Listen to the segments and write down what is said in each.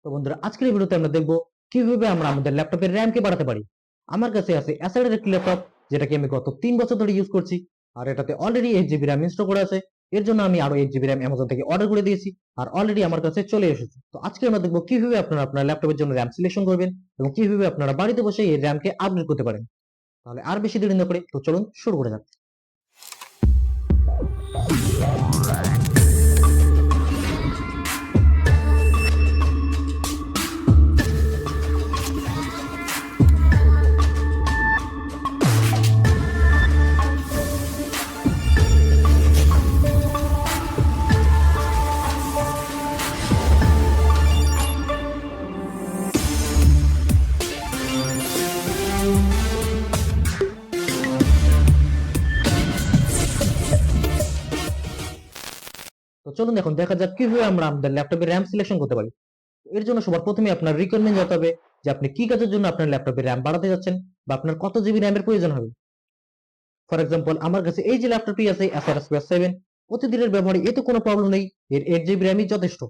তো বন্ধুরা, আজকের এই ভিডিওতে আমরা দেখবো কিভাবে আমরা আমাদের ল্যাপটপের র্যাম কে বাড়াতে পারি। আমার কাছে আছে অ্যাসারের একটি ল্যাপটপ, যেটাকে আমি গত 3 বছর ধরে ইউজ করছি। আর এটাতে অলরেডি 8 জিবি র্যাম ইনস্টল করা আছে। এর জন্য আমি আরো 8 জিবি র্যাম অ্যামাজন থেকে অর্ডার করে দিয়েছি, আর অলরেডি আমার কাছে চলে এসেছে। তো আজকে আমরা দেখবো কিভাবে আপনারা আপনার ল্যাপটপের জন্য র্যাম সিলেকশন করবেন এবং কিভাবে আপনারা বাড়িতে বসে এই র্যাম কে আপগ্রেড করতে পারেন। তাহলে আর বেশি দেরি না করে তো চলুন শুরু করে যাক। তো চলুন এখন দেখা যাক কিভাবে আমরা আমাদের ল্যাপটপের র্যাম সিলেকশন করতে পারি। এর জন্য সবার প্রথমে আপনার রিকোয়ারমেন্ট জানতে হবে যে আপনি কি কাজের জন্য আপনার ল্যাপটপের র্যাম বাড়াতে যাচ্ছেন বা আপনার কত জিবি র্যামের প্রয়োজন হবে। ফর এক্সাম্পল, আমার কাছে এই যে ল্যাপটপটি আছে Acer Aspire 7, প্রতিদিনের ব্যবহারে এতে কোনো প্রবলেম নেই। এর 8 জিবি র্যামই যথেষ্ট।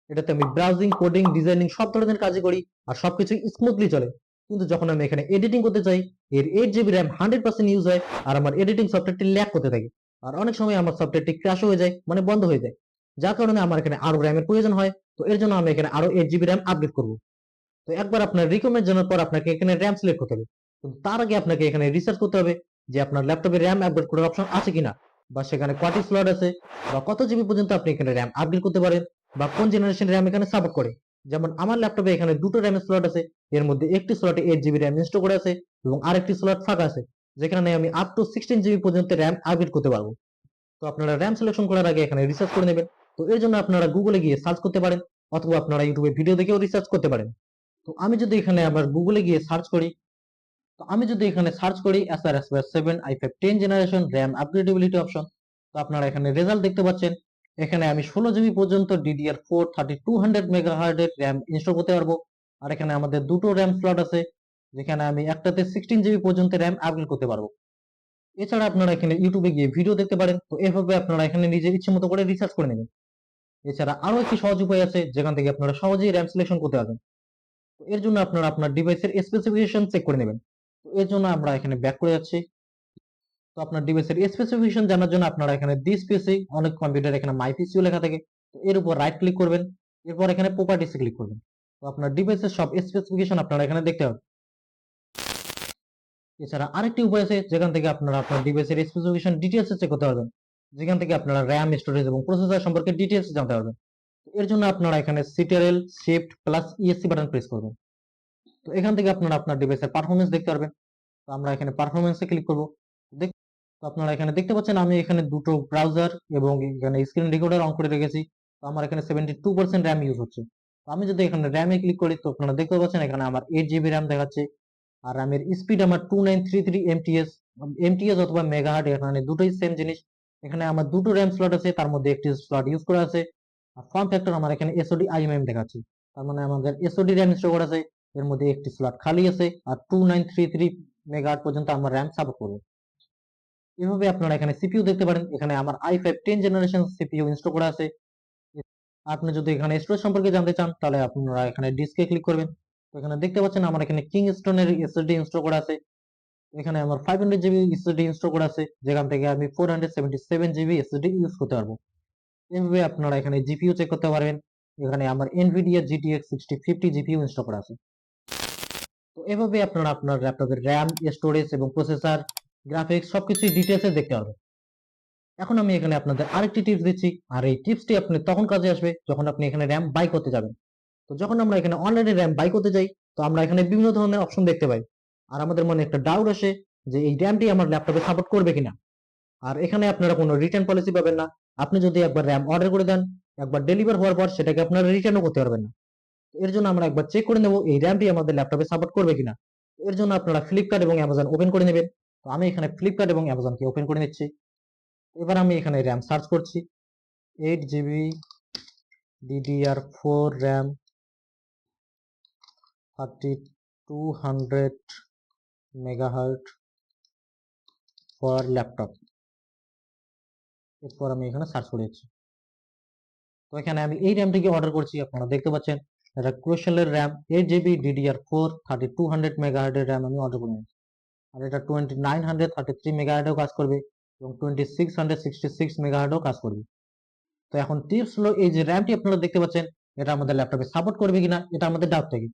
এটাতে আমি ব্রাউজিং, কোডিং, ডিজাইনিং সব ধরনের কাজই করি আর সবকিছু স্মুথলি চলে। কিন্তু যখন আমি এখানে এডিটিং করতে চাই, এর 8 জিবি র্যাম 100% ইউজ হয় আর আমার এডিটিং সফটওয়্যারটি ল্যাগ করতে থাকে। আর অনেক সময় আমার সফটওয়্যারটি ক্র্যাশ হয়ে যায়, মানে বন্ধ হয়ে যায়, যার কারণে আমার এখানে আরো র্যামের প্রয়োজন হয়। তো এর জন্য আমি এখানে আরো 8 জিবি র্যাম আপগ্রেড করবো। তো একবার আপনার রিকমেন্ড জানার পর আপনাকে এখানে র্যাম সিলেক্ট করতে হবে। কিন্তু তার আগে আপনাকে এখানে রিসার্চ করতে হবে যে আপনার ল্যাপটপে র্যাম আপগ্রেড করার অপশন আছে কিনা, বা সেখানে কয়টি স্লট আছে, বা কত জিবি পর্যন্ত আপনি এখানে র্যাম আপগ্রেড করতে পারেন, বা কোন জেনারেশন র্যাম এখানে সাপোর্ট করে। যেমন আমার ল্যাপটপে এখানে দুটো র্যামের স্লট আছে। এর মধ্যে একটি স্লটে 8 জিবি র্যাম ইনস্টল করা আছে এবং আরেকটি স্লট ফাঁকা আছে, যেখানে আমি আপ টু 16 জিবি পর্যন্ত র্যাম আপগ্রেড করতে পারবো। তো আপনারা র্যাম সিলেকশন করার আগে এখানে রিসার্চ করে নেবেন। তো এর জন্য আপনারা গুগলে গিয়ে সার্চ করতে পারেন, অথবা আপনারা ইউটিউবে ভিডিও দেখেও রিসার্চ করতে পারেন। তো আমি যদি এখানে আবার গুগলে গিয়ে সার্চ করি, Acer Aspire 7 i5 10 generation RAM upgradeability option, তো আপনারা এখানে রেজাল্ট দেখতে পাচ্ছেন। এখানে আমি 16 জিবি পর্যন্ত DDR4 3200 মেগাহার্জ এর র্যাম ইনস্টল করতে পারবো। আর এখানে আমাদের দুটো র্যাম স্লট আছে, যেখানে আমি একটাতে 16 জিবি পর্যন্ত র্যাম আপগ্রেড করতে পারবো। এছাড়া আপনারা এখানে ইউটিউবে গিয়ে ভিডিও দেখতে পারেন। তো এভাবে আপনারা এখানে নিজের ইচ্ছে মতো করে রিসার্চ করে নেবেন। এছাড়া আরো একটি সহজ উপায় আছে, যেখান থেকে আপনারা সহজেই র্যাম সিলেকশন করতে পারবেন। তো এর জন্য আপনারা আপনার ডিভাইসের স্পেসিফিকেশন চেক করে নেবেন। তো এর জন্য আমরা এখানে ব্যাক করে যাচ্ছি। তো আপনার ডিভাইসের স্পেসিফিকেশন জানার জন্য আপনারা এখানে দিস পিসি, অনেক কম্পিউটার এখানে মাই পিসিও লেখা থাকে। তো এর উপর রাইট ক্লিক করবেন, এরপর এখানে প্রপার্টিসে ক্লিক করবেন। তো আপনার ডিভাইসের সব স্পেসিফিকেশন আপনারা এখানে দেখতে পাবেন। এছাড়া আরেকটি উপায় আছে, যেখান থেকে আপনারা আপনার ডিভাইসের স্পেসিফিকেশন ডিটেইলস চেক করতে পারবেন, যেখান থেকে আপনারা র্যাম, স্টোরেজ এবং প্রসেসর সম্পর্কে ডিটেইলস জানতে পারবেন। তো এর জন্য আপনারা এখানে CTL shift plus ESC button press করবেন। তো এখান থেকে আপনারা আপনার ডিভাইসের পারফরমেন্স দেখতে পারবেন। তো আমরা এখানে পারফরমেন্সে ক্লিক করব। তো আপনারা এখানে দেখতে পাচ্ছেন আমি এখানে দুটো ব্রাউজার এবং এখানে স্ক্রিন রেকর্ডার অন করে রেখেছি। তো আমার এখানে 72% র্যাম ইউজ হচ্ছে। তো আমি যদি এখানে র্যামে ক্লিক করি, তো আপনারা দেখতে পাচ্ছেন এখানে আমার 8 জিবি র্যাম দেখাচ্ছে। আর র্যামের স্পিড আমার 2933 এমটিএস। এমটিএস অথবা মেগাহার্ট এখানে দুটোই সেম জিনিস। এখানে আমার দুটো র্যাম স্লট আছে, তার মধ্যে একটি স্লট ইউজ করা আছে। আর ফর্ম ফ্যাক্টর আমার এখানে এসওডি আইএমএম দেখাচ্ছে, তার মানে আমাদের এসওডি র্যাম ইনস্টল করা আছে। এর মধ্যে একটি স্লট খালি আছে, আর 2933 মেগাহার্ট পর্যন্ত আমার র্যাম সাপোর্ট করবে। এভাবে আপনারা এখানে সিপিইউ দেখতে পারেন। এখানে আমার i5 10 জেনারেশন সিপিইউ ইনস্টল করা আছে। আপনি যদি এখানে স্টোরেজ সম্পর্কে জানতে চান, তাহলে আপনারা এখানে ডিস্কে ক্লিক করবেন। তো এখানে দেখতে পাচ্ছেন আমার এখানে কিংস্টোনের এসএসডি ইনস্টল করা আছে। এখানে আমার 500 জিবি এসএসডি ইনস্টল করা আছে, যেখান থেকে আমি 477 জিবি এসএসডি ইউজ করতে পারবো। এভাবে আপনারা এখানে জিপিইউ চেক করতে পারবেন। এখানে আমার NVIDIA GTX 6050 জিপিইউ ইনস্টল করা আছে। তো এভাবে আপনারা আপনার ল্যাপটপের র্যাম, স্টোরেজ এবং প্রসেসর, গ্রাফিক্স সবকিছু ডিটেইলসে দেখতে পারবেন। এখন আমি এখানে আপনাদের আরেকটি টিপস দিচ্ছি, আর এই টিপসটি আপনি তখন কাজে আসবে যখন আপনি এখানে র্যাম বাই করতে যাবেন। তো যখন আমরা এখানে অনলাইনে র্যাম বাই করতে যাই, তো আমরা এখানে বিভিন্ন ধরনের অপশন দেখতে পাই। আর আমাদের মনে একটা ডাউট আসে যে এই র্যামটি আমার ল্যাপটপে সাপোর্ট করবে কিনা। আর এখানে আপনারা কোনো রিটার্ন পলিসি পাবেন না। আপনি যদি একবার র্যাম অর্ডার করে দেন, একবার ডেলিভার হওয়ার পর সেটাকে আপনারা রিটার্নও করতে পারবেন না। তো এর জন্য আমরা একবার চেক করে নেব এই র্যামটি আমাদের ল্যাপটপে সাপোর্ট করবে কিনা। এর জন্য আপনারা ফ্লিপকার্ট এবং অ্যামাজন ওপেন করে নেবেন। তো আমি এখানে ফ্লিপকার্ট এবং অ্যামাজনকে ওপেন করে নিচ্ছি। এবার আমি এখানে র্যাম সার্চ করছি। 8 GB DDR4 RAM 3200 megahertz for laptop. এরপর আমি এখানে সার্চ করে দিচ্ছি। তো এখানে আমি এই র্যামটিকে অর্ডার করছি, আপনারা দেখতে পাচ্ছেন এটা ক্রুশালের র্যাম 8 GB DDR4 3200 MHz এর র্যাম আমি অর্ডার করে নিয়েছি। আর এটা 2933 MHz কাজ করবে এবং 2666 MHz কাজ করবে। তো এখন টিপস হলো, এই যে র্যামটি আপনারা দেখতে পাচ্ছেন, এটা আমাদের ল্যাপটপে সাপোর্ট করবে কিনা, এটা আমাদের ডাউট থাকে।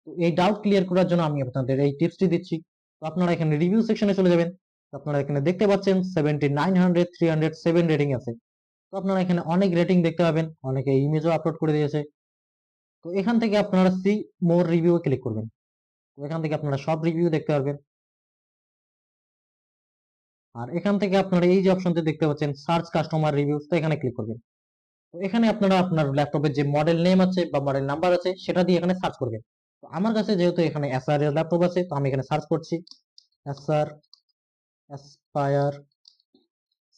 তো এই ডাউট ক্লিয়ার করার জন্য আমি আপনাদের এই টিপসটি দিচ্ছি। তো আপনারা এখানে রিভিউ সেকশনে চলে যাবেন। তো আপনারা এখানে দেখতে পাচ্ছেন 7900 307 রেটিং আছে। তো আপনারা এখানে অনেক রেটিং দেখতে পাবেন, অনেকে ইমেজও আপলোড করে দিয়েছে। তো এখান থেকে আপনারা সি মোর রিভিউ ক্লিক করবেন। তো এখান থেকে আপনারা সব রিভিউ দেখতে পারবেন। আর এখান থেকে আপনারা এই যে অপশনটি দেখতে পাচ্ছেন সার্চ কাস্টমার রিভিউস, তো এখানে ক্লিক করবেন। তো এখানে আপনারা আপনার ল্যাপটপের যে মডেল নেম আছে বা মডেল নাম্বার আছে সেটা দিয়ে এখানে সার্চ করবেন। তো আমার কাছে যেহেতু এখানে এসআর এর ল্যাপটপ আছে, তো আমি এখানে সার্চ করছি এসআর অ্যাসপায়ার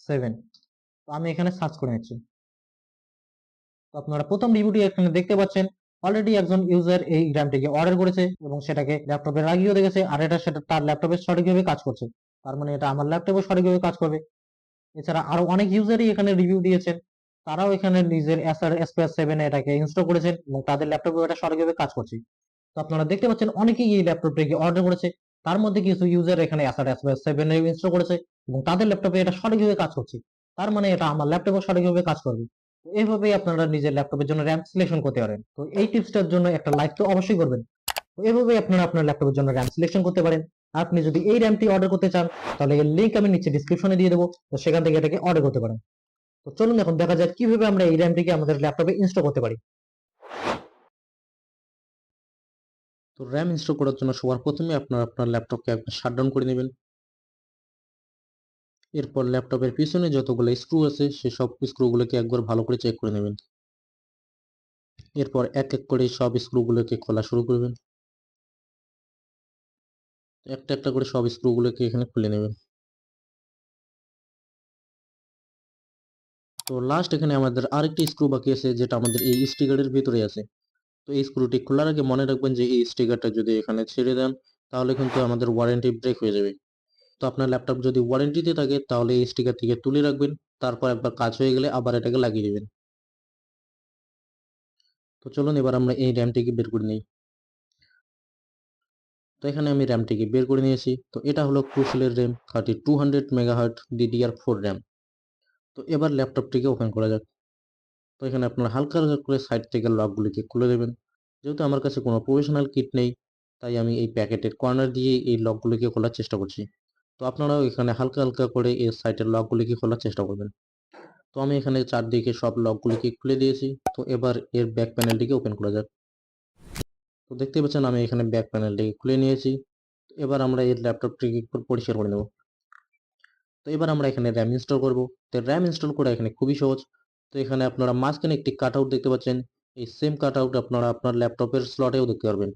7। তো আমি এখানে সার্চ করে নিচ্ছি। তো আপনারা প্রথম রিভিউটি এখানে দেখতে পাচ্ছেন, অলরেডি একজন ইউজার এই র্যামটিকে অর্ডার করেছে এবং সেটাকে ল্যাপটপে লাগিয়েও দেখেছে, আর এটা সেটা তার ল্যাপটপে সঠিকভাবে কাজ করছে। তার মানে এটা আমার ল্যাপটপে সঠিকভাবে কাজ করবে। এছাড়া আরো অনেক ইউজারই এখানে রিভিউ দিয়েছেন, তারাও এখানে নিজের এসআর এসপিএস 7 এটাকে ইনস্টল করেছেন এবং তাদের ল্যাপটপে এটা সঠিকভাবে কাজ করছে। তো আপনারা দেখতে পাচ্ছেন অনেকেই এই ল্যাপটপটিকে অর্ডার করেছে, তার মধ্যে কিছু ইউজার এখানে এসআর এসপিএস 7 ইনস্টল করেছে এবং তাদের ল্যাপটপে এটা সঠিকভাবে কাজ করছে। তার মানে এটা আমার ল্যাপটপে সঠিকভাবে কাজ করবে। তো এইভাবেই আপনারা নিজের ল্যাপটপের জন্য র্যাম সিলেকশন করতে পারেন। তো এই টিপসটার জন্য একটা লাইক তো অবশ্যই করবেন। তো এভাবেই আপনারা আপনার ল্যাপটপের জন্য র্যাম সিলেকশন করতে পারেন। আপনি যদি এই র্যামটি অর্ডার করতে চান, তাহলে এর লিংক আমি নিচে ডিসক্রিপশনে দিয়ে দেবো, তো সেখান থেকে এটাকে অর্ডার করতে পারেন। তো চলুন এখন দেখা যাক কিভাবে আমরা এই র্যামটিকে আমাদের ল্যাপটপে ইনস্টল করতে পারি। তো র্যাম ইনস্টল করার জন্য সবার প্রথমে আপনারা আপনার ল্যাপটপকে একবার শাটডাউন করে নেবেন। এরপর ল্যাপটপের পিছনে যতগুলো স্ক্রু আছে সেসব স্ক্রুগুলোকে একবার ভালো করে চেক করে নেবেন। এরপর এক এক করে সব স্ক্রুগুলোকে খোলা শুরু করবেন। একটা একটা করে সব স্ক্রুগুলোকে এখানে খুলে নেবেন। তো লাস্ট এখানে আমাদের আরেকটি স্ক্রু বাকি আছে, যেটা আমাদের এই স্টিকারের ভিতরে আছে। তো এই স্ক্রুটি খোলার আগে মনে রাখবেন যে এই স্টিকারটা যদি এখানে ছেড়ে দেন, তাহলে কিন্তু আমাদের ওয়ারেন্টি ব্রেক হয়ে যাবে। তো আপনার ল্যাপটপ যদি ওয়ারেন্টিতে থাকে, তাহলে এই স্টিকার থেকে তুলে রাখবেন, তারপর একবার কাজ হয়ে গেলে আবার এটাকে লাগিয়ে দেবেন। তো চলুন এবার আমরা এই র্যামটিকে বের করে নিই। তো এখানে আমি র্যামটিকে বের করে নিয়েছি। তো এটা হলো ক্রুশালের র্যাম 3200 MHz DDR4 র্যাম। তো এবার ল্যাপটপটিকে ওপেন করা যাক। তো এখানে আপনার হালকা হালকা করে সাইড থেকে লকগুলিকে খুলে দেবেন। যেহেতু আমার কাছে কোনো প্রফেশনাল কিট নেই, তাই আমি এই প্যাকেটের কর্নার দিয়ে এই লকগুলিকে খোলার চেষ্টা করছি। তো আপনারাও এখানে হালকা হালকা করে এই সাইডের লকগুলিকে খোলার চেষ্টা করবেন। তো আমি এখানে চারদিকে সব লকগুলিকে খুলে দিয়েছি। তো এবার এর ব্যাক প্যানেলটিকে ওপেন করা যাক। তো দেখতে পাচ্ছেন আমি এখানে ব্যাক প্যানেলটিকে খুলে নিয়েছি। এবার আমরা এই ল্যাপটপটিকে একটু পরিষ্কার করে নেব। তো এবার আমরা এখানে র্যাম ইনস্টল করব। তো র্যাম ইনস্টল করা এখানে খুবই সহজ। তো এখানে আপনারা মাঝখানে একটি কাটআউট দেখতে পাচ্ছেন। এই সেম কাটআউট আপনারা আপনার ল্যাপটপের স্লটেও দেখতে পারবেন।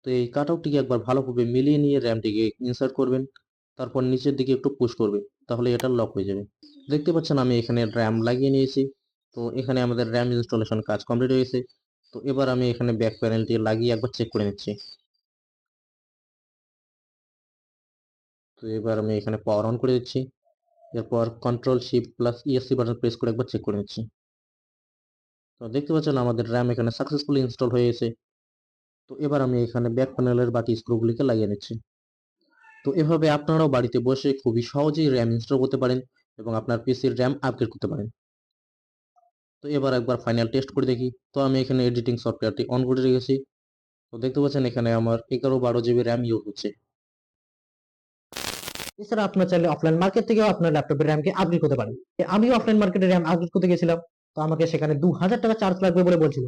তো এই কাটআউটটিকে একবার ভালোভাবে মিলিয়ে নিয়ে র্যামটিকে ইনসার্ট করবেন। তারপর নিচের দিকে একটু পুশ করবে, তাহলে এটা লক হয়ে যাবে। দেখতে পাচ্ছেন আমি এখানে র্যাম লাগিয়ে নিয়েছি। তো এখানে আমাদের র্যাম ইনস্টলেশন কাজ কমপ্লিট হয়ে গেছে। তো এবার আমি এখানে ব্যাক প্যানেলটি লাগিয়ে একবার চেক করে নিচ্ছি। তো এবার আমি এখানে পাওয়ার অন করে দিচ্ছি। এরপর control shift plus ESC button press করে একবার চেক করে নিচ্ছি। তো দেখতে পাচ্ছেন আমাদের র্যাম এখানে সাকসেসফুলি ইনস্টল হয়ে গেছে। তো এবার আমি এখানে ব্যাক প্যানেলের বাকি স্ক্রুগুলিকে লাগিয়ে নিচ্ছি। তো এভাবে আপনারাও বাড়িতে বসে খুবই সহজেই র্যাম ইনস্টল করতে পারেন এবং আপনার পিসির র্যাম আপগ্রেড করতে পারেন। তো এবার একবার ফাইনাল টেস্ট করে দেখি। তো আমি এখানে এডিটিং সফটওয়্যারটি অন করে রেখেছি। তো দেখতে পাচ্ছেন এখানে আমার 11-12 GB র্যাম ইউজ হচ্ছে। এছাড়া আপনার চাইলে অফলাইন মার্কেট থেকেও আপনার ল্যাপটপের র্যামকে আপগ্রেড করতে পারেন। আমিও অফলাইন মার্কেটে র্যাম আপগ্রেড করতে গেছিলাম, তো আমাকে সেখানে 2000 টাকা চার্জ লাগবে বলে বলছিল।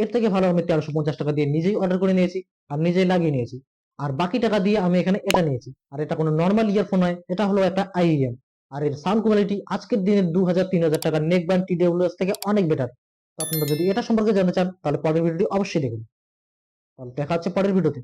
এর থেকে ভালো আমি 1350 টাকা দিয়ে নিজেই অর্ডার করে নিয়েছি আর নিজেই লাগিয়ে নিয়েছি। আর বাকি টাকা দিয়ে আমি এখানে এটা নিয়েছি। আর এটা কোনো নর্মাল ইয়ারফোন নয়, এটা হলো একটা আইইএম। আর এর সাউন্ড কোয়ালিটি আজকের দিনে 2000-3000 টাকার নেক ব্যান্ড TWS থেকে অনেক বেটার। তো আপনারা যদি এটা সম্পর্কে জানতে চান, তাহলে পরের ভিডিওটি অবশ্যই দেখুন। তাহলে দেখা হচ্ছে পরের ভিডিওতে।